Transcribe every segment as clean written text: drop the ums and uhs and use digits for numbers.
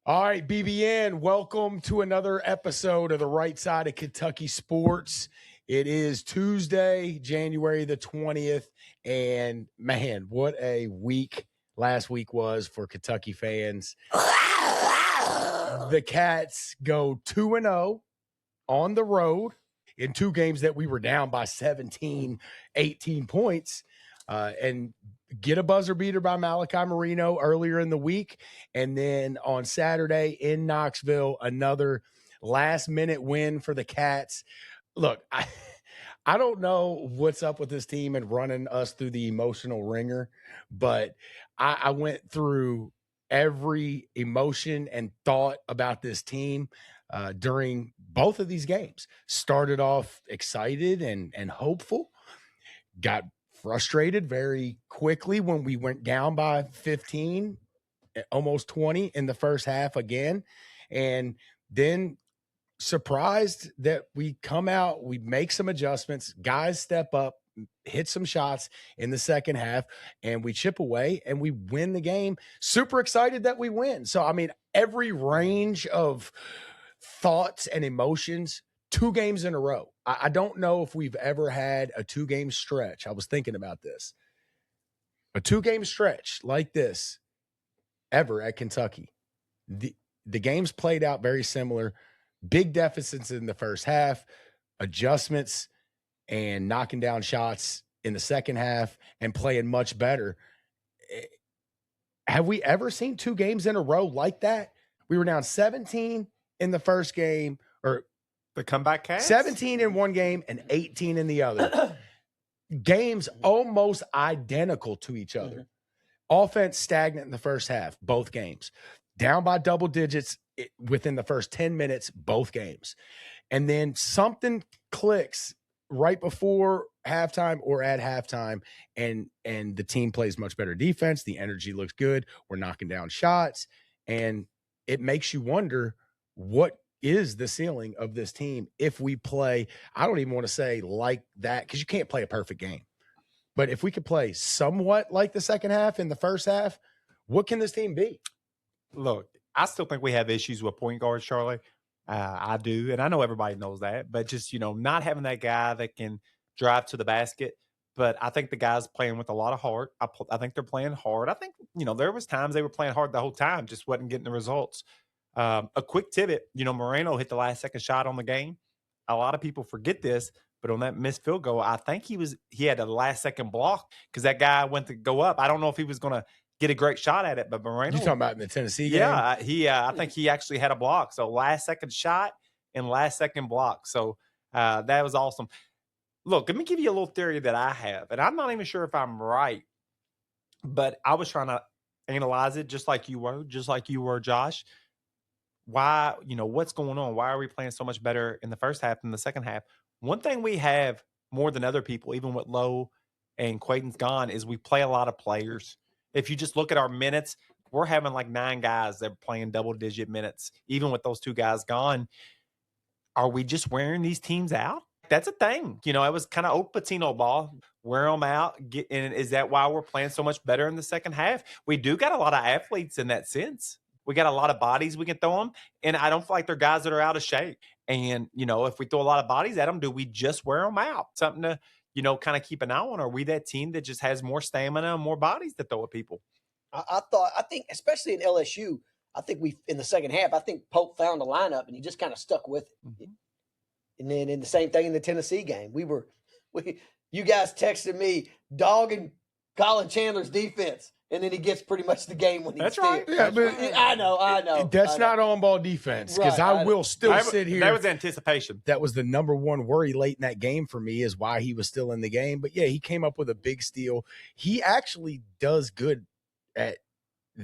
All right, BBN, welcome to another episode of the Right Side of Kentucky Sports. It is Tuesday, January the 20th, and man, what a week last week was for Kentucky fans. The Cats go 2-0 on the road in two games that we were down by 17, 18 points, and get a buzzer beater by Malachi Mareno earlier in the week. And then on Saturday in Knoxville, another last-minute win for the Cats. Look, I don't know what's up with this team and running us through the emotional ringer, but I went through every emotion and thought about this team during both of these games. Started off excited and hopeful, got frustrated very quickly when we went down by 15, almost 20 in the first half again. And then surprised that we come out, we make some adjustments, guys step up, hit some shots in the second half, and we chip away and we win the game. Super excited that we win. So, I mean, every range of thoughts and emotions, 2 games in a row. I don't know if we've ever had a 2-game stretch. I was thinking about this. A 2-game stretch like this ever at Kentucky. The games played out very similar. Big deficits in the first half, adjustments and knocking down shots in the second half and playing much better. Have we ever seen 2 games in a row like that? We were down 17 in the first game, or the comeback Cats? 17 in one game and 18 in the other. Games almost identical to each other. Mm-hmm. Offense stagnant in the first half, both games. Down by double digits within the first 10 minutes, both games. And then something clicks right before halftime or at halftime, and the team plays much better defense. The energy looks good. We're knocking down shots, and it makes you wonder, what is the ceiling of this team if we play, I don't even want to say like that, because you can't play a perfect game. But if we could play somewhat like the second half in the first half, what can this team be? Look, I still think we have issues with point guards, Charlie. I do, and I know everybody knows that. But just, not having that guy that can drive to the basket. But I think the guys playing with a lot of heart. I think they're playing hard. I think, there was times they were playing hard the whole time, just wasn't getting the results. A quick tidbit, Moreno hit the last second shot on the game. A lot of people forget this, but on that missed field goal, I think he had a last second block because that guy went to go up. I don't know if he was going to get a great shot at it, but Moreno. You talking about in the Tennessee game? Yeah, I think he actually had a block. So last second shot and last second block. So that was awesome. Look, let me give you a little theory that I have, and I'm not even sure if I'm right, but I was trying to analyze it just like you were, Josh. Why, what's going on? Why are we playing so much better in the first half than the second half? One thing we have more than other people, even with Lowe and Quaden's gone, is we play a lot of players. If you just look at our minutes, we're having like 9 guys that are playing double-digit minutes, even with those 2 guys gone. Are we just wearing these teams out? That's a thing. It was kind of old Patino ball. Wear them out. And is that why we're playing so much better in the second half? We do got a lot of athletes in that sense. We got a lot of bodies we can throw them, and I don't feel like they're guys that are out of shape. And, if we throw a lot of bodies at them, do we just wear them out? Something to, kind of keep an eye on. Are we that team that just has more stamina and more bodies to throw at people? I think, especially in LSU, I think in the second half, I think Pope found a lineup and he just kind of stuck with it. Mm-hmm. And then in the same thing in the Tennessee game, you guys texted me dogging Colin Chandler's defense. And then he gets pretty much the game when he's That's right. Yeah, but I know. That's not on-ball defense, because right, I will still sit here. That was anticipation. That was the number one worry late in that game for me, is why he was still in the game. But, yeah, he came up with a big steal. He actually does good at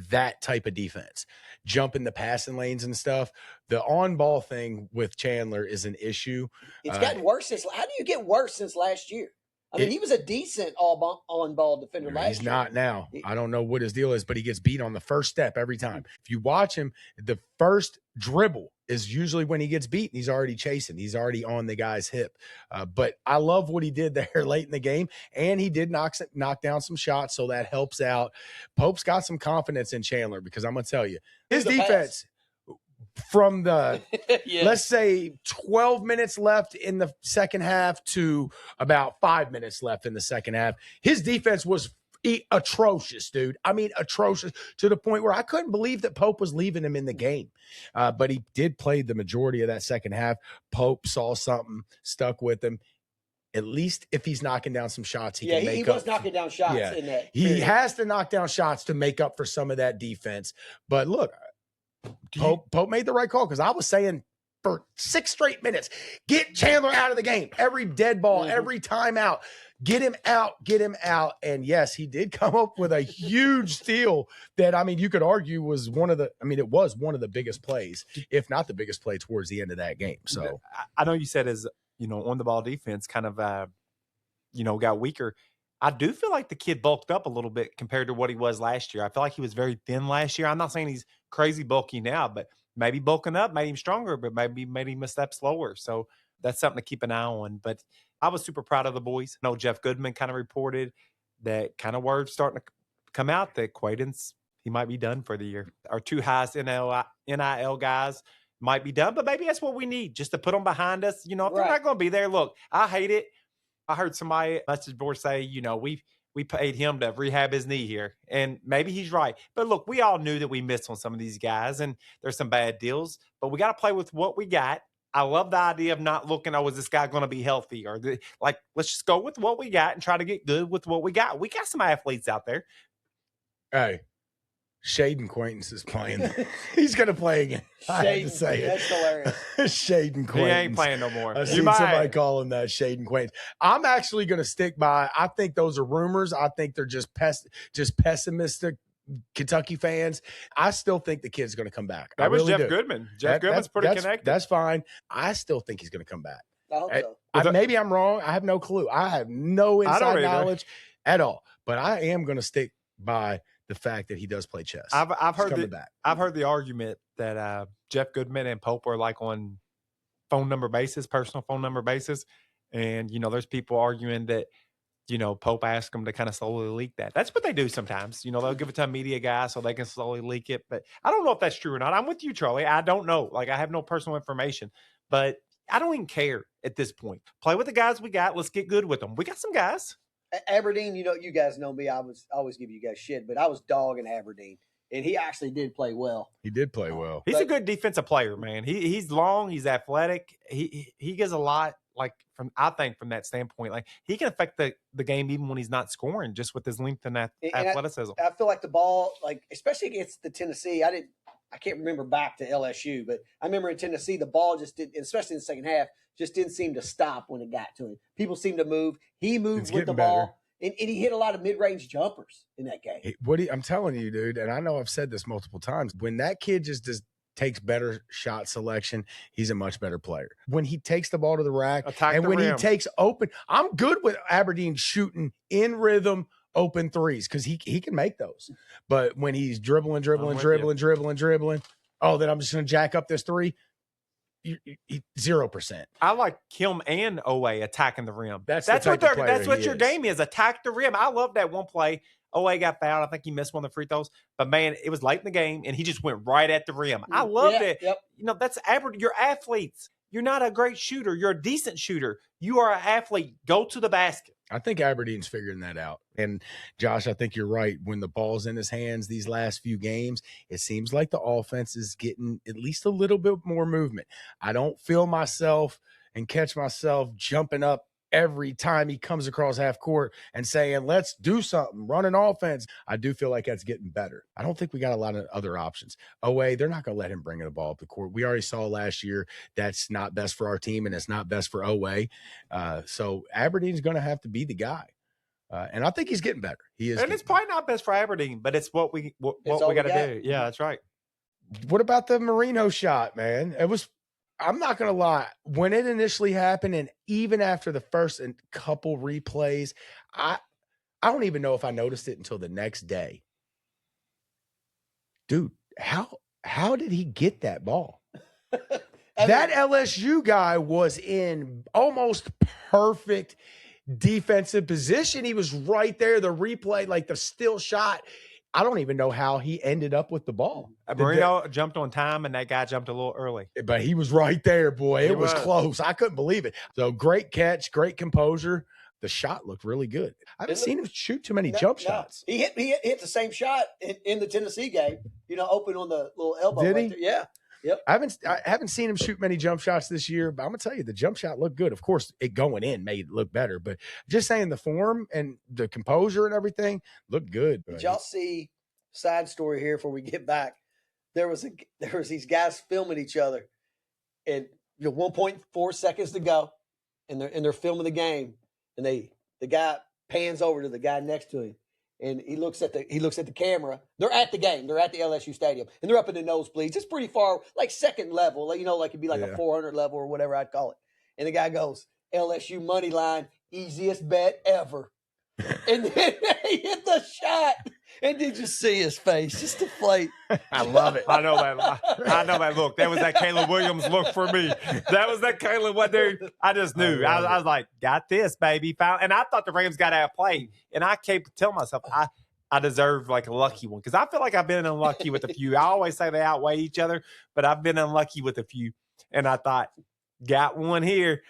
that type of defense, jumping the passing lanes and stuff. The on-ball thing with Chandler is an issue. It's gotten worse how do you get worse since last year? I mean, he was a decent on-ball defender last year. He's not now. I don't know what his deal is, but he gets beat on the first step every time. If you watch him, the first dribble is usually when he gets beat, and he's already chasing. He's already on the guy's hip. But I love what he did there late in the game, and he did knock down some shots, so that helps out. Pope's got some confidence in Chandler, because I'm going to tell you, his defense from the, Yeah. let's say 12 minutes left in the second half to about 5 minutes left in the second half, his defense was atrocious, dude. I mean, atrocious to the point where I couldn't believe that Pope was leaving him in the game. But he did play the majority of that second half. Pope saw something, stuck with him. At least if he's knocking down some shots, he can make up. He was knocking down shots in that. He period. has to knock down shots to make up for some of that defense. But look, Pope made the right call, because I was saying for 6 straight minutes, get Chandler out of the game. Every dead ball, every timeout, get him out. And yes, he did come up with a huge steal that, I mean, you could argue was it was one of the biggest plays, if not the biggest play towards the end of that game. So I know you said as, on the ball defense kind of, got weaker. I do feel like the kid bulked up a little bit compared to what he was last year. I feel like he was very thin last year. I'm not saying he's crazy bulky now, but maybe bulking up made him stronger, but maybe made him a step slower. So that's something to keep an eye on. But I was super proud of the boys. I know Jeff Goodman kind of reported that kind of word starting to come out that Quaden's, he might be done for the year. Our 2 highest NIL guys might be done, but maybe that's what we need, just to put them behind us. If they're not going to be there, look, I hate it. I heard somebody message board say, we paid him to rehab his knee here, and maybe he's right. But look, we all knew that we missed on some of these guys, and there's some bad deals, but we got to play with what we got. I love the idea of not looking, is this guy going to be healthy? Or let's just go with what we got and try to get good with what we got. We got some athletes out there. Hey, Shaden Quaintance is playing. He's going to play again. I had to say That's hilarious. Shaden Quaintance. He ain't playing no more. I've seen somebody call him that, Shaden Quaintance. I'm actually going to stick by. I think those are rumors. I think they're just pessimistic Kentucky fans. I still think the kid's going to come back. That was Jeff Goodman. Jeff Goodman's pretty connected. That's fine. I still think he's going to come back. I hope so. Maybe I'm wrong. I have no clue. I have no inside knowledge at all. But I am going to stick by the fact that he does play chess. I've heard the argument that Jeff Goodman and Pope are like on personal phone number basis. And, there's people arguing that, Pope asked them to kind of slowly leak that. That's what they do sometimes. They'll give it to a media guy so they can slowly leak it. But I don't know if that's true or not. I'm with you, Charlie. I don't know. I have no personal information. But I don't even care at this point. Play with the guys we got. Let's get good with them. We got some guys. Aberdeen, you guys know me. I always give you guys shit, but I was dogging Aberdeen, and he actually did play well. He did play well. He's a good defensive player, man. He's long, he's athletic. He gets a lot, from that standpoint. He can affect the game even when he's not scoring, just with his length and athleticism. I feel like the ball, especially against the Tennessee, I can't remember back to LSU, but I remember in Tennessee, the ball just did, especially in the second half, just didn't seem to stop when it got to him. People seemed to move. He moved with the ball, and he hit a lot of mid-range jumpers in that game. I'm telling you, dude, and I know I've said this multiple times, when that kid just takes better shot selection, he's a much better player. When he takes the ball to the rack, he takes open, I'm good with Aberdeen shooting in rhythm, open threes, because he can make those. But when he's dribbling, then I'm just going to jack up this three. 0%. I like him and Owe attacking the rim. That's what your game is. Attack the rim. I love that one play. Owe got fouled. I think he missed one of the free throws. But man, it was late in the game, and he just went right at the rim. I love it. Yep. That's average. You're athletes. You're not a great shooter. You're a decent shooter. You are an athlete. Go to the basket. I think Aberdeen's figuring that out. And Josh, I think you're right. When the ball's in his hands these last few games, it seems like the offense is getting at least a little bit more movement. I don't feel myself and catch myself jumping up every time he comes across half court and saying, let's do something, run an offense. I do feel like that's getting better. I don't think we got a lot of other options. They're not going to let him bring the ball up the court. We already saw last year that's not best for our team, and it's not best for So Aberdeen's going to have to be the guy. And I think he's getting better. He is. And it's probably not best for Aberdeen, but it's what we got to do. Yeah, that's right. What about the Mareno shot, man? I'm not going to lie. When it initially happened, and even after the first couple replays, I don't even know if I noticed it until the next day. Dude, how did he get that ball? That LSU guy was in almost perfect defensive position. He was right there. The replay, the still shot, I don't even know how he ended up with the ball. Mareno jumped on time, and that guy jumped a little early. But he was right there, boy. It was was. close. I couldn't believe it. So great catch, great composure. The shot looked really good. I haven't seen him shoot too many jump shots. He hit the same shot in the Tennessee game, open on the little elbow. Did right he? there. Yeah. Yep. I haven't seen him shoot many jump shots this year, but I'm gonna tell you the jump shot looked good. Of course, it going in made it look better, but just saying the form and the composure and everything looked good. Did y'all see? Side story here before we get back? There was these guys filming each other, and 1.4 seconds to go, and they're filming the game, and the guy pans over to the guy next to him. And he looks at the camera. They're at the game. They're at the LSU stadium, and they're up in the nosebleeds. It's pretty far, like second level, like it'd be like a 400 level or whatever I'd call it. And the guy goes, "LSU money line, easiest bet ever." And then he hit the shot, and did you see his face? Just deflate. I love it. I know that look. That was that Caleb Williams look for me. That was that Caleb. What dude? I just knew. I was like, got this, baby. And I thought the Rams got outplayed. And I kept telling myself, I deserve like a lucky one, because I feel like I've been unlucky with a few. I always say they outweigh each other, but I've been unlucky with a few. And I thought, got one here,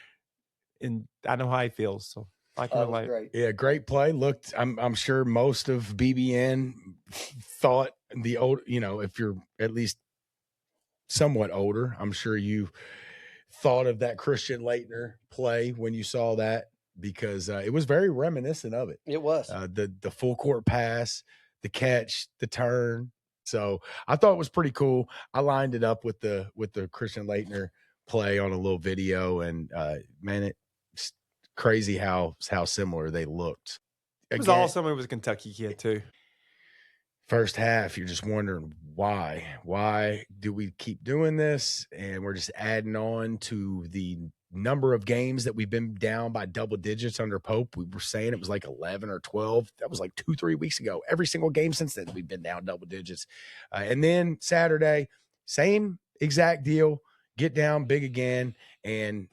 and I know how he feels. So. Great. Yeah, great play. Looked, I'm sure most of BBN thought the old, if you're at least somewhat older, I'm sure you thought of that Christian Laettner play when you saw that, because it was very reminiscent of it. It was the full court pass, the catch, the turn. So I thought it was pretty cool. I lined it up with the Christian Laettner play on a little video, and man, it's crazy how similar they looked. It was awesome. It was a Kentucky kid too. First half, you're just wondering why. Why do we keep doing this? And we're just adding on to the number of games that we've been down by double digits under Pope. We were saying it was like 11 or 12. That was like 2-3 weeks ago. Every single game since then, we've been down double digits. And then Saturday, same exact deal. Get down big again. And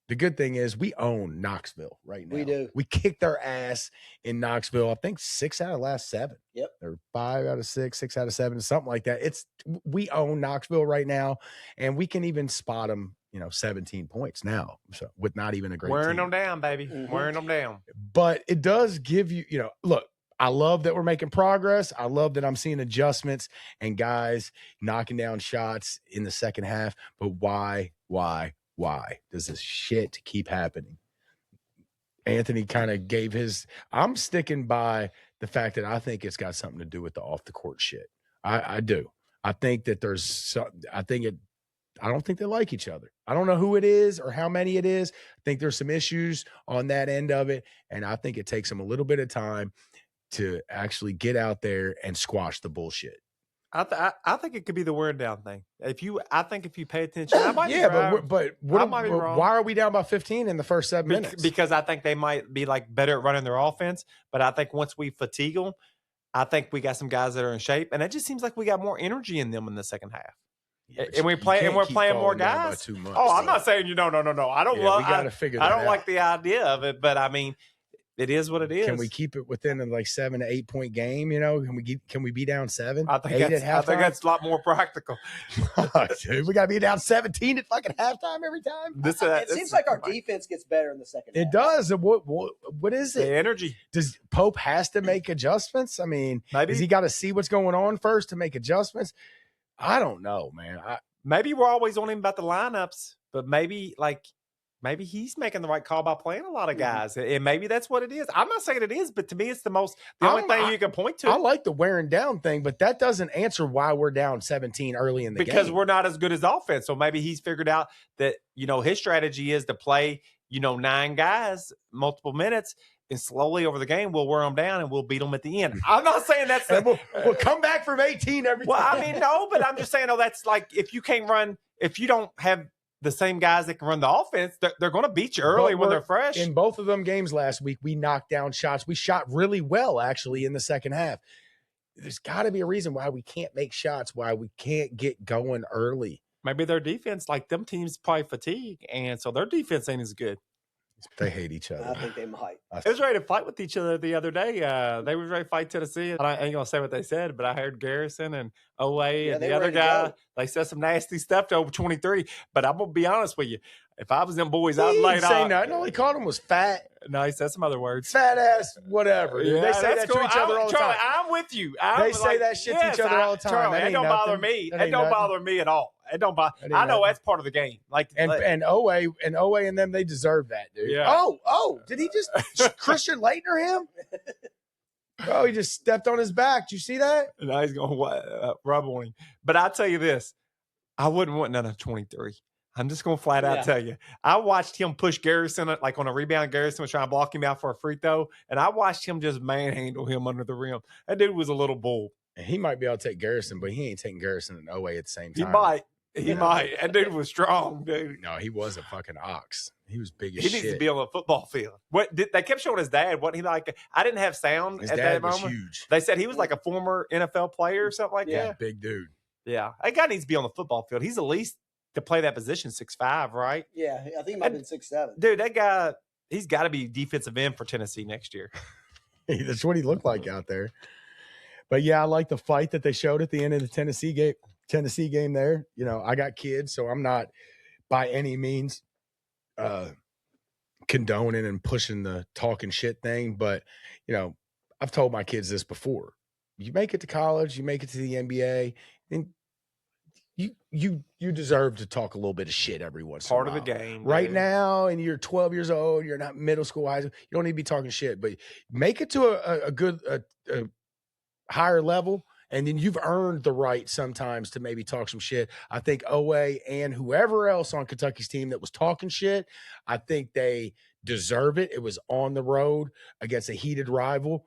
the good thing is we own Knoxville right now. We do. We kicked their ass in Knoxville. I think 6 out of the last 7. Yep. Or 5 out of 6, 6 out of 7, something like that. We own Knoxville right now, and we can even spot them, 17 points now. So with not even a great wearing team. them down, baby. Mm-hmm. Wearing them down. But it does give you, look, I love that we're making progress. I love that I'm seeing adjustments and guys knocking down shots in the second half. But why does this shit keep happening? Anthony kind of gave his – I'm sticking by the fact that I think it's got something to do with the off-the-court shit. I do. I think that there's – I don't think they like each other. I don't know who it is or how many it is. I think there's some issues on that end of it, and I think it takes them a little bit of time to actually get out there and squash the bullshit. I think it could be the wear down thing. I think if you pay attention, I might be wrong. But why are we down by 15 in the first 7 minutes? Because I think they might be like better at running their offense. But I think once we fatigue them, I think we got some guys that are in shape, and it just seems like we got more energy in them in the second half. Yeah, and we're playing more guys. I'm not saying no. I don't like the idea of it, but I mean, it is what it is. Can we keep it within a 7 to 8 point game? Can we be down 7? I think that's a lot more practical. Dude, we got to be down 17 at fucking halftime every time. It seems like our defense gets better in the second half. It does. What is it? The energy. Does Pope has to make adjustments? I mean, maybe has he got to see what's going on first to make adjustments? I don't know, man. Maybe we're always on him about the lineups, but maybe he's making the right call by playing a lot of guys, and maybe that's what it is. I'm not saying it is, but to me, it's the only thing you can point to. I like the wearing down thing, but that doesn't answer why we're down 17 early in the game. Because we're not as good as offense. So maybe he's figured out that, his strategy is to play, 9 guys, multiple minutes, and slowly over the game, we'll wear them down and we'll beat them at the end. I'm not saying that's we'll come back from 18 every time. Well, I mean, no, but I'm just saying, that's like if you don't have the same guys that can run the offense, they're going to beat you early when they're fresh. In both of them games last week, we knocked down shots. We shot really well, actually, in the second half. There's got to be a reason why we can't make shots, why we can't get going early. Maybe their defense, like them teams, probably fatigue, and so their defense ain't as good. They hate each other. I think they might. They was ready to fight with each other the other day. They was ready to fight Tennessee. I ain't gonna say what they said, but I heard Garrison and Owe and the other guy. They said some nasty stuff to over 23. But I'm gonna be honest with you. If I was them boys, I'd lay say off. nothing. All he called him was fat. No, he said some other words. Fat ass, whatever. Yeah, they say that cool. to each other all the Charlie, time. I'm with you. They say that shit to each other all the time. Charlie, That it don't ain't bother nothing. me. That It ain't don't nothing. bother me at all. It don't bother. That ain't I know nothing. that's part of the game. Like And Owe and them, they deserve that, dude. Yeah. Oh, did he just Christian Leitner him? Oh, he just stepped on his back. Did you see that? now he's going to rub on him. But I'll tell you this. I wouldn't want none of 23. I'm just going to flat out tell you. I watched him push Garrison, like on a rebound. Garrison was trying to block him out for a free throw. And I watched him just manhandle him under the rim. That dude was a little bull. And he might be able to take Garrison, but he ain't taking Garrison and Owe at the same time. He might. He might. That dude was strong, dude. No, he was a fucking ox. He was big as He shit. needs to be on the football field. They kept showing his dad. What he like? I didn't have sound His at dad that was moment. huge. They said he was like a former NFL player or something like that. Big dude. Yeah, that guy needs to be on the football field. He's at least to play that position 6'5", right? Yeah, I think he might have been 6'7". Dude, that guy, he's got to be defensive end for Tennessee next year. That's what he looked like out there. But yeah, I like the fight that they showed at the end of the Tennessee game there. You know, I got kids, so I'm not by any means condoning and pushing the talking shit thing. But, you know, I've told my kids this before. You make it to college, you make it to the NBA, and you deserve to talk a little bit of shit every once in a while. Part of the game. Right dude. now, and you're 12 years old, you're not middle school, high school, you don't need to be talking shit, but make it to a good higher level, and then you've earned the right sometimes to maybe talk some shit. I think Owe and whoever else on Kentucky's team that was talking shit, I think they deserve it. It was on the road against a heated rival.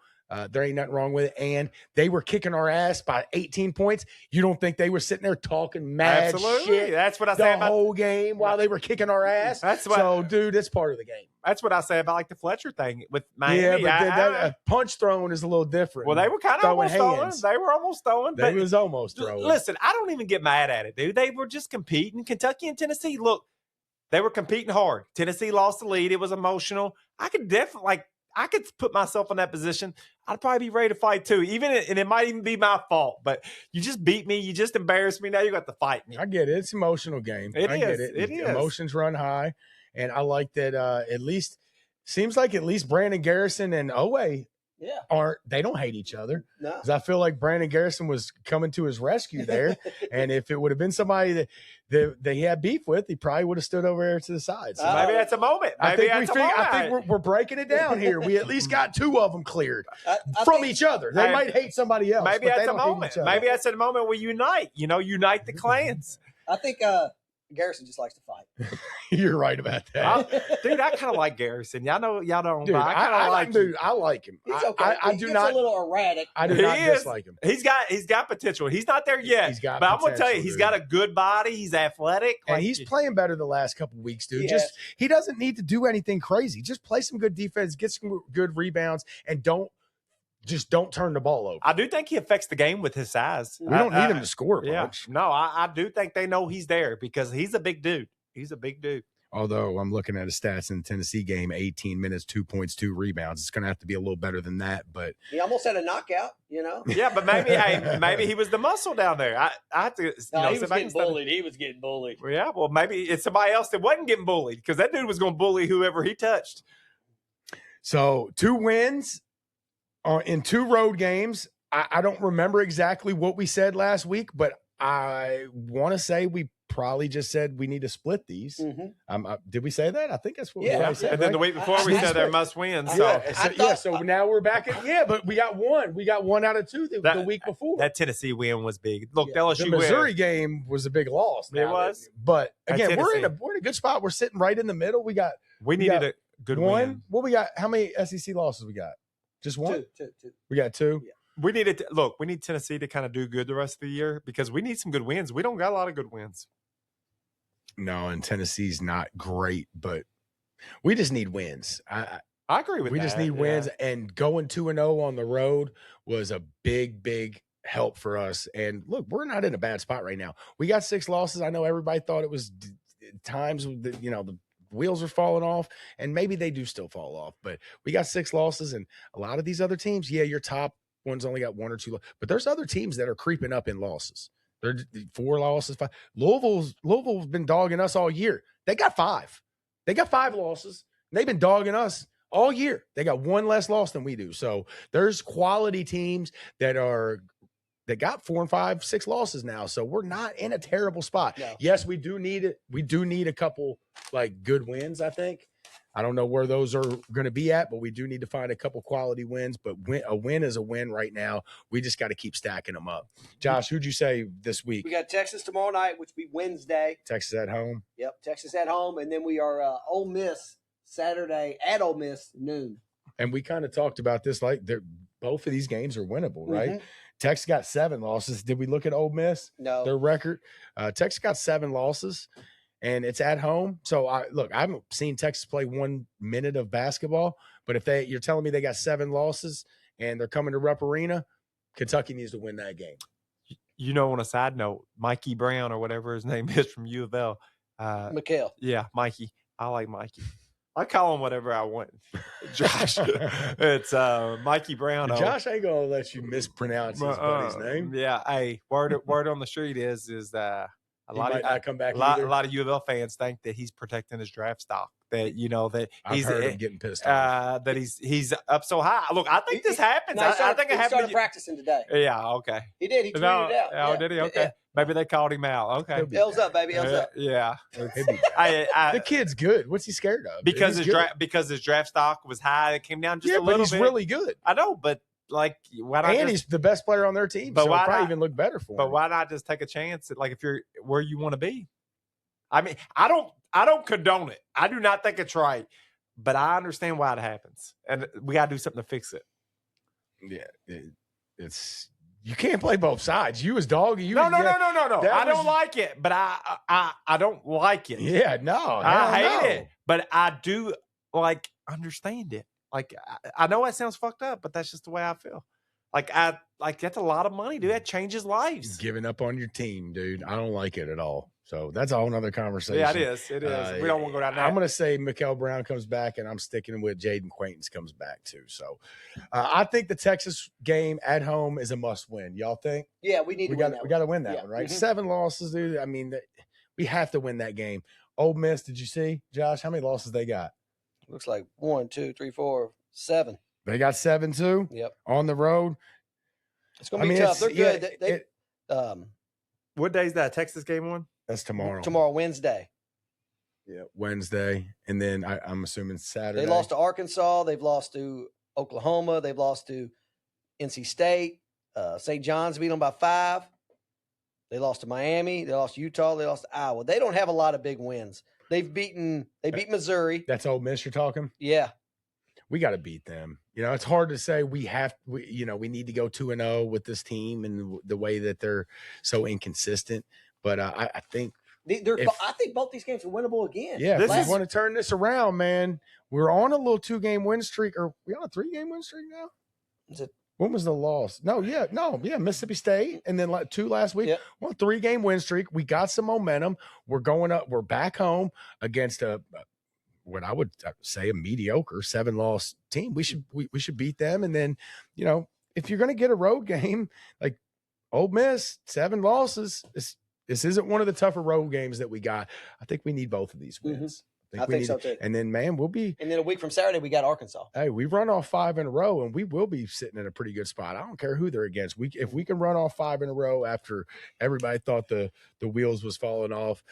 There ain't nothing wrong with it. And they were kicking our ass by 18 points. You don't think they were sitting there talking mad Absolutely. shit That's what I the say about whole game while they were kicking our ass? So, dude, it's part of the game. That's what I say about like the Fletcher thing with Miami. Yeah, but that punch throwing is a little different. Well, they were kind of almost throwing. They were almost throwing. They was almost throwing. Listen, I don't even get mad at it, dude. They were just competing. Kentucky and Tennessee, look, they were competing hard. Tennessee lost the lead. It was emotional. I could definitely, I could put myself in that position. I'd probably be ready to fight too. And it might even be my fault. But you just beat me. You just embarrassed me. Now you got to fight me. I get it. It's an emotional game. I get it. It is. Emotions run high. And I like that seems like at least Brandon Garrison and Owe they don't hate each other. No. Because I feel like Brandon Garrison was coming to his rescue there. And if it would have been somebody that he had beef with, he probably would have stood over there to the side. So maybe that's a moment. I think we're breaking it down here. We at least got two of them cleared from each other. They might hate somebody else. Maybe that's a moment. Maybe that's a moment we unite. Unite the clans. I think Garrison just likes to fight. You're right about that. Dude, I kind of like Garrison. Y'all don't. Dude, I kind of like him. Dude, I like him. He's okay. I do not. A little erratic. I do not dislike him. He's got potential. He's not there yet. He's got but I'm gonna tell you, potential, he's dude. got a good body. He's athletic, and he's playing better the last couple of weeks, dude. Yes. He doesn't need to do anything crazy. Just play some good defense, get some good rebounds, and don't turn the ball over. I do think he affects the game with his size. We don't need him to score much. No, I do think they know he's there because he's a big dude. He's a big dude. Although I'm looking at his stats in the Tennessee game, 18 minutes, 2 points, 2 rebounds. It's going to have to be a little better than that. But he almost had a knockout, Yeah, but maybe he was the muscle down there. I have to. He was getting bullied. He was getting bullied. Yeah, well, maybe it's somebody else that wasn't getting bullied because that dude was going to bully whoever he touched. So 2 wins in 2 road games. I don't remember exactly what we said last week, but I want to say we probably just said we need to split these. Mm-hmm. Did we say that? I think that's what we said. And then the week before we said they're must win. So so now we're back at but we got one. We got 1 out of 2 the week before. That Tennessee win was big. Look, LSU the Missouri game was a big loss. It was. But again, we're in a good spot. We're sitting right in the middle. We needed a good win. What we got? How many SEC losses we got? Just 1? 2. We got 2. Yeah. We need Tennessee to kind of do good the rest of the year because we need some good wins. We don't got a lot of good wins. No, and Tennessee's not great, but we just need wins. I agree with that. We just need wins, and going 2-0 on the road was a big, big help for us. And look, we're not in a bad spot right now. We got 6 losses. I know everybody thought it was times, the wheels are falling off, and maybe they do still fall off. But we got 6 losses, and a lot of these other teams, yeah, your top ones only got 1 or 2, but there's other teams that are creeping up in losses. They're 4 losses, 5. Louisville's been dogging us all year. They got 5. They got 5 losses. And they've been dogging us all year. They got 1 less loss than we do. So there's quality teams that got 4 and 5, 6 losses now. So we're not in a terrible spot. No. Yes, we do need it. We do need a couple like good wins, I think. I don't know where those are going to be at, but we do need to find a couple quality wins. But a win is a win right now. We just got to keep stacking them up. Josh, who'd you say this week? We got Texas tomorrow night, which will be Wednesday. Texas at home. Yep, Texas at home. And then we are Ole Miss Saturday at Ole Miss noon. And we kind of talked about this, like both of these games are winnable, right? Mhm. Texas got 7 losses. Did we look at Ole Miss? No. Their record. Texas got 7 losses, and it's at home. So I haven't seen Texas play 1 minute of basketball, but if you're telling me they got 7 losses and they're coming to Rupp Arena, Kentucky needs to win that game. You know, on a side note, Mikey Brown or whatever his name is from U of L. McHale. Yeah, Mikey. I like Mikey. I call him whatever I want. Josh. It's Mikey Brown. Josh ain't gonna let you mispronounce his buddy's name. Yeah. Hey, word on the street is a lot of U of L fans think that he's protecting his draft stock. That that I've heard him getting pissed off. That he's up so high. Look, I think this happens. No, I think it happened. He started practicing today. Yeah. Okay. He did. He tweeted it out. Oh, yeah. did he? Okay. Yeah. Maybe they called him out. Okay. L's up, baby. L's up. Yeah. The kid's good. What's he scared of? Because his draft stock was high. It came down just a little bit. He's really good. I know, but why not? And he's the best player on their team. But so why it'll probably not, even look better for him. But why not just take a chance at, if you're where you want to be? I mean, I don't condone it. I do not think it's right, but I understand why it happens, and we got to do something to fix it. Yeah, it's you can't play both sides. You as dog. No. I don't like it, but I don't like it. Yeah, no, I hate it, but I do understand it. I know that sounds fucked up, but that's just the way I feel. That's a lot of money, dude. That changes lives. Giving up on your team, dude. I don't like it at all. So that's a whole nother conversation. Yeah, it is. It is. We don't want to go down that. I'm going to say Mikael Brown comes back, and I'm sticking with Jaden Quaintance comes back too. So I think the Texas game at home is a must win. Y'all think? Yeah, we got to win that one, right? Mm-hmm. 7 losses, dude. I mean, we have to win that game. Ole Miss, did you see, Josh? How many losses they got? Looks like 1, 2, 3, 4, 7. They got 7 too. Yep. On the road. It's going to be tough. They're good. What day is that Texas game on? That's tomorrow. Tomorrow, Wednesday. Yeah, Wednesday. And then I'm assuming Saturday. They lost to Arkansas. They've lost to Oklahoma. They've lost to NC State. St. John's beat them by 5. They lost to Miami. They lost to Utah. They lost to Iowa. They don't have a lot of big wins. They beat Missouri. That's Ole Miss you're talking? Yeah. We got to beat them. It's hard to say we need to go 2-0 with this team and the way that they're so inconsistent. But I think I think both these games are winnable again. Yeah, if we want to turn this around, man, we're on a little 2-game win streak. Or we on a 3-game win streak now? Is it? When was the loss? Mississippi State, and then 2 last week. Yep. Well, 3-game win streak. We got some momentum. We're going up. We're back home against what I would say a mediocre 7-loss team. We should beat them. And then, if you're going to get a road game like Ole Miss, 7 losses, this isn't one of the tougher road games that we got. I think we need both of these wins. I think so too. And then, man, and then a week from Saturday, we got Arkansas. Hey, we run off 5 in a row, and we will be sitting in a pretty good spot. I don't care who they're against. If we can run off 5 in a row after everybody thought the wheels was falling off,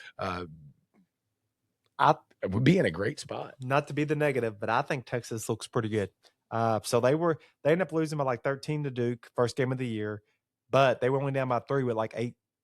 we'd be in a great spot. Not to be the negative, but I think Texas looks pretty good. So they ended up losing by 13 to Duke, first game of the year, but they were only down by 3 with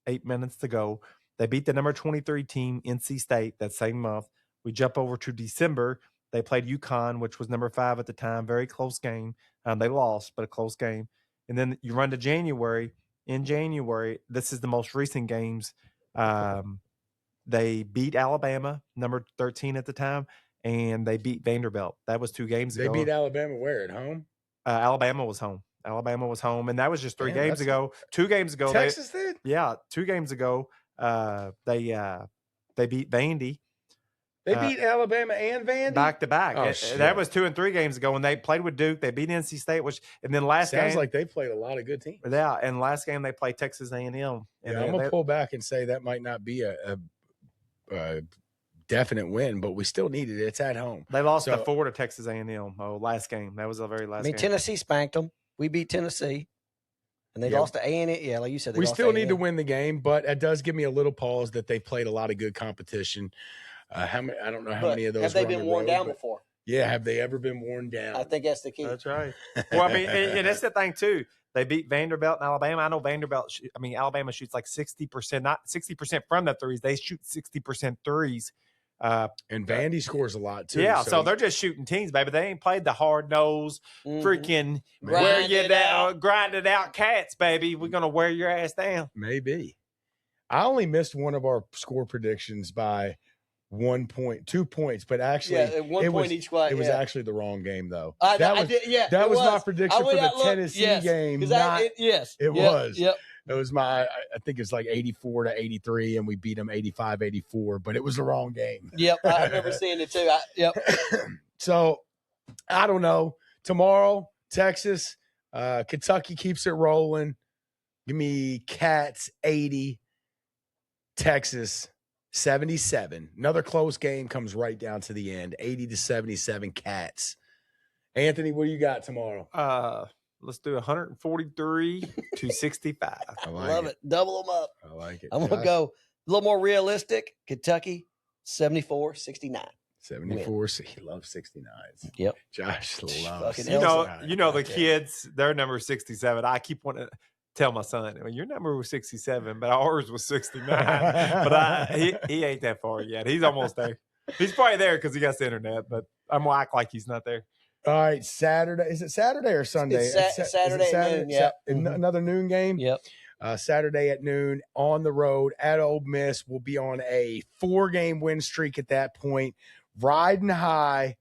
8 minutes to go. They beat the number 23 team, NC State, that same month. We jump over to December. They played UConn, which was number 5 at the time. Very close game. They lost, but a close game. And then you run to January. In January, this is the most recent games. They beat Alabama, number 13 at the time, and they beat Vanderbilt. That was 2 games ago. They beat Alabama where? At home? Alabama was home. And that was just 3 games ago. 2 games ago. Texas did? Yeah, 2 games ago. They beat Vandy. They beat Alabama and Vandy back to back. Oh, That was 2 and 3 games ago when they played with Duke. They beat NC State, and then last Sounds game, like they played a lot of good teams. Yeah, and last game they played Texas A&M. Yeah, I'm gonna pull back and say that might not be a definite win, but we still needed it. It's at home. They lost to 4 to Texas A&M. Last game. That was the very last game. Tennessee spanked them. We beat Tennessee. And they lost to A&M. Yeah, like you said. We still need to win the game, but it does give me a little pause that they played a lot of good competition. I don't know how many of those have they been worn down before? Yeah, have they ever been worn down? I think that's the key. That's right. Well, I mean, and that's the thing too. They beat Vanderbilt and Alabama. I know Alabama shoots like 60%, not 60% from the threes. They shoot 60% threes. And Vandy scores a lot too. Yeah, so they're just shooting teams, baby. They ain't played the hard nosed, freaking grinded out cats, baby. We're gonna wear your ass down. Maybe. I only missed one of our score predictions by 1 point, 2 points, but actually, it was actually the wrong game though. That was my prediction for the Tennessee game. It was. Yep. It was I think it's like 84 to 83, and we beat them 85-84, but it was the wrong game. Yep, I remember seeing it too. So, I don't know. Tomorrow, Texas, Kentucky keeps it rolling. Give me Cats 80, Texas 77. Another close game comes right down to the end. 80-77 Cats. Anthony, what do you got tomorrow? Let's do 143 to 65. I love it. Double them up. I like it. I'm going to go a little more realistic. Kentucky, 74-69. 74. He loves 69s. Yep. Josh loves. The kids, their number is 67. I keep wanting to tell my son, your number was 67, but ours was 69. But he ain't that far yet. He's almost there. He's probably there because he got the internet, but I'm going to act like he's not there. All right, Saturday. Is it Saturday or Sunday? Saturday at noon, yeah. Another noon game? Yep. Saturday at noon on the road at Ole Miss. We'll be on a 4-game win streak at that point. Riding high.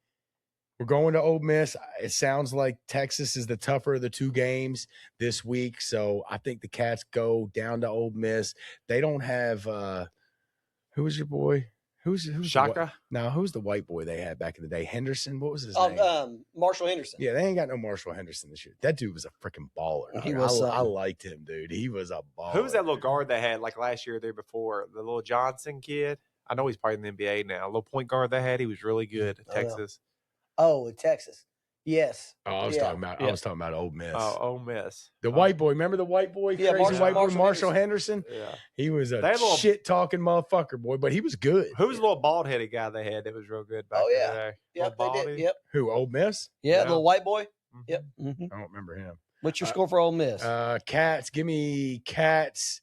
We're going to Ole Miss. It sounds like Texas is the tougher of the 2 games this week, so I think the Cats go down to Ole Miss. They don't have who was your boy? Who's Shaka? Who's the white boy they had back in the day? Henderson? What was his name? Marshall Henderson. Yeah, they ain't got no Marshall Henderson this year. That dude was a freaking baller. I liked him, dude. He was a baller. Who was that little guard they had like last year or there before? The little Johnson kid? I know he's probably in the NBA now. A little point guard they had. He was really good at Texas. In Texas. Yes. Oh, I was talking about Ole Miss. Oh, Ole Miss. The white boy. Remember the white boy? Yeah, Marshall Henderson. Yeah. He was a shit-talking motherfucker, boy, but he was good. Who was the little bald-headed guy they had that was real good back in the day? Yep, they did. Yep. Who, Ole Miss? Yeah, the little white boy. Mm-hmm. Yep. Mm-hmm. I don't remember him. What's your score for Ole Miss? Cats. Give me Cats.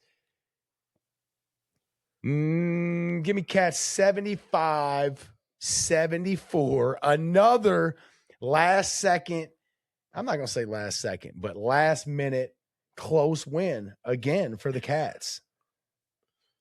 Give me Cats 75-74. Another last second. I'm not going to say last second, but last minute close win again for the Cats.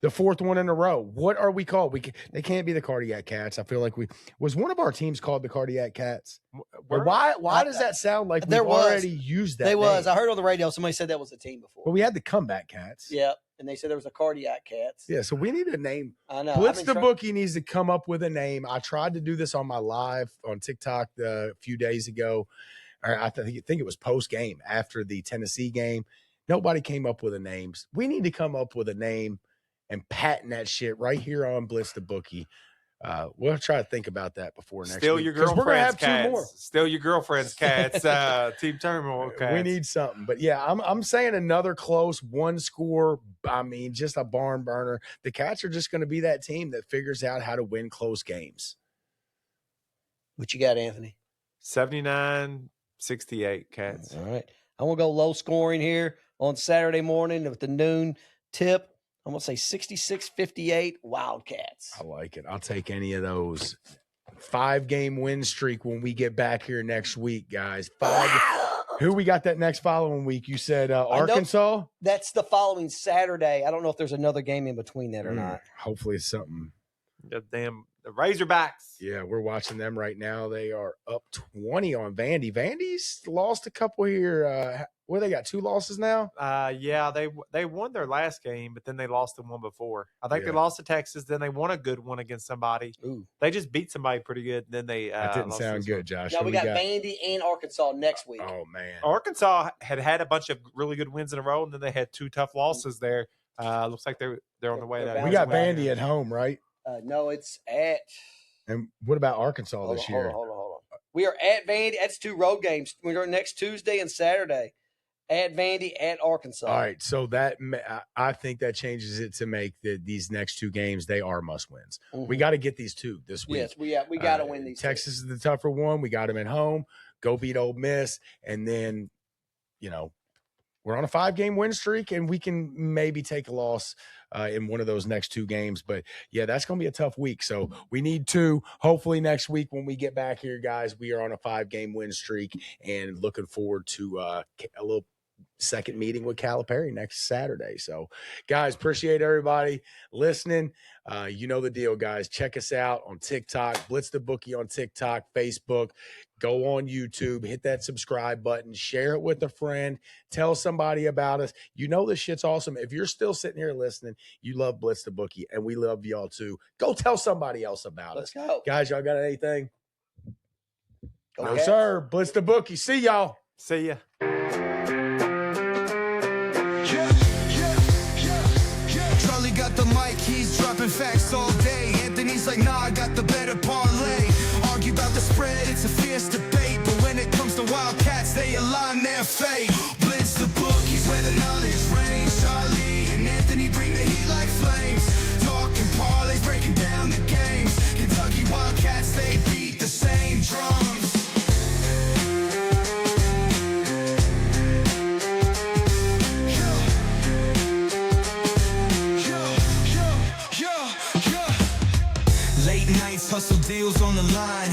The 4th one in a row. What are we called? They can't be the Cardiac Cats. I feel like was one of our teams called the Cardiac Cats. Why does that sound like we've already used that? There was. I heard on the radio somebody said that was a team before. But we had the Comeback Cats. Yeah, and they said there was a Cardiac Cats. Yeah, so we need a name. I know. Blitz the Bookie needs to come up with a name. I tried to do this on my live on TikTok a few days ago. I think it was post game after the Tennessee game. Nobody came up with a name. We need to come up with a name and patent that shit right here on Blitz the Bookie. We'll try to think about that before next Steal week. Your girlfriend's Cats. 2 more. Steal your girlfriend's Cats. Team Terminal Cats. We need something. But yeah, I'm saying another close 1 score. I mean, just a barn burner. The Cats are just going to be that team that figures out how to win close games. What you got, Anthony? 79-68 Cats. All right. I'm going to go low scoring here on Saturday morning with the noon tip. I'm going to say 66-58 Wildcats. I like it. I'll take any of those. 5-game win streak when we get back here next week, guys. 5. Who we got that next following week? You said Arkansas? That's the following Saturday. I don't know if there's another game in between that or not. Hopefully it's something. The Razorbacks. Yeah, we're watching them right now. They are up 20 on Vandy. Vandy's lost a couple here. What they got? 2 losses now? Yeah, they won their last game, but then they lost the one before. I think Yeah. they lost to Texas. Then they won a good one against somebody. Ooh. They just beat somebody pretty good. Then they That didn't lost sound this good, one. Josh. Now Who we got Vandy and Arkansas next week. Oh, man. Arkansas had a bunch of really good wins in a row, and then they had 2 tough losses there. Looks like they're on the way. They're to We got bouncing back. Vandy at home, right? No, it's at And what about Arkansas hold this on, year? hold on. We are at Vandy. That's 2 road games. We're next Tuesday and Saturday. At Vandy, at Arkansas. All right, so that I think that changes it to make these next 2 games, they are must wins. Mhm. We got to get these 2 this week. Yes, we got to win these. Texas is the tougher one. We got them at home. Go beat Ole Miss, and then we're on a 5-game win streak, and we can maybe take a loss in one of those next 2 games. But yeah, that's going to be a tough week. So we need 2. Hopefully next week when we get back here, guys, we are on a 5-game win streak, and looking forward to a little second meeting with Calipari next Saturday. So guys, appreciate everybody listening. You know the deal, guys. Check us out on TikTok, Blitz the Bookie on TikTok, Facebook. Go on YouTube, hit that subscribe button, share it with a friend, tell somebody about us. You know this shit's awesome. If you're still sitting here listening, you love Blitz the Bookie, and we love y'all too. Go tell somebody else about Let's us. go. Guys, y'all got anything? Go No, Cats. sir. Blitz the Bookie. See y'all. See ya. Charlie got the mic, he's dropping facts all day. Anthony's like, nah, I got the better parlay. Argue about the spread, it's a fierce debate. But when it comes to Wildcats, they align their fate. Blitz the Bookies where the knowledge reigns. Charlie and Anthony bring the heat like flames. Talking parlays, breaking down the games. Kentucky Wildcats, they beat the same drums. Late nights, hustle deals on the line.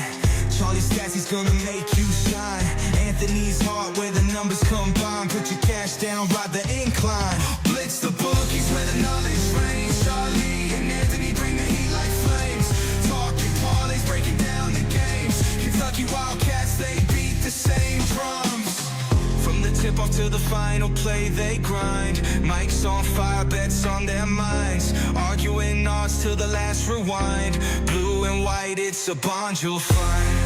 Charlie's stats, he's gonna make you shine. Anthony's heart, where the numbers combine. Put your cash down, ride the incline. Blitz the Bookies, where the knowledge reigns. Charlie and Anthony bring the heat like flames. Talking parlays, breaking down the games. Kentucky Wildcats, they beat the same drums. From the tip off to the final play, they grind. Mike's on fire, bets on their minds. Arguing odds till the last rewind. Blue and white, it's a bond you'll find.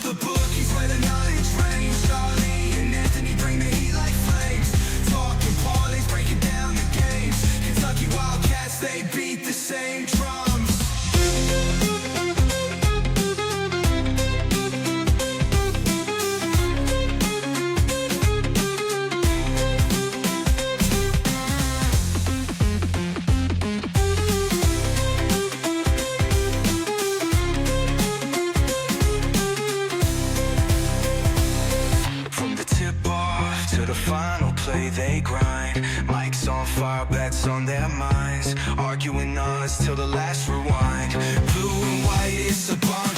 The Bookies where the knowledge reigns. Charlie and Anthony bring the heat like flames. Talking parlays, breaking down the games. Kentucky Wildcats, they beat the same drums. Final play, they grind. Mike's on fire, bets on their minds. Arguing odds till the last rewind. Blue and white, it's a bond.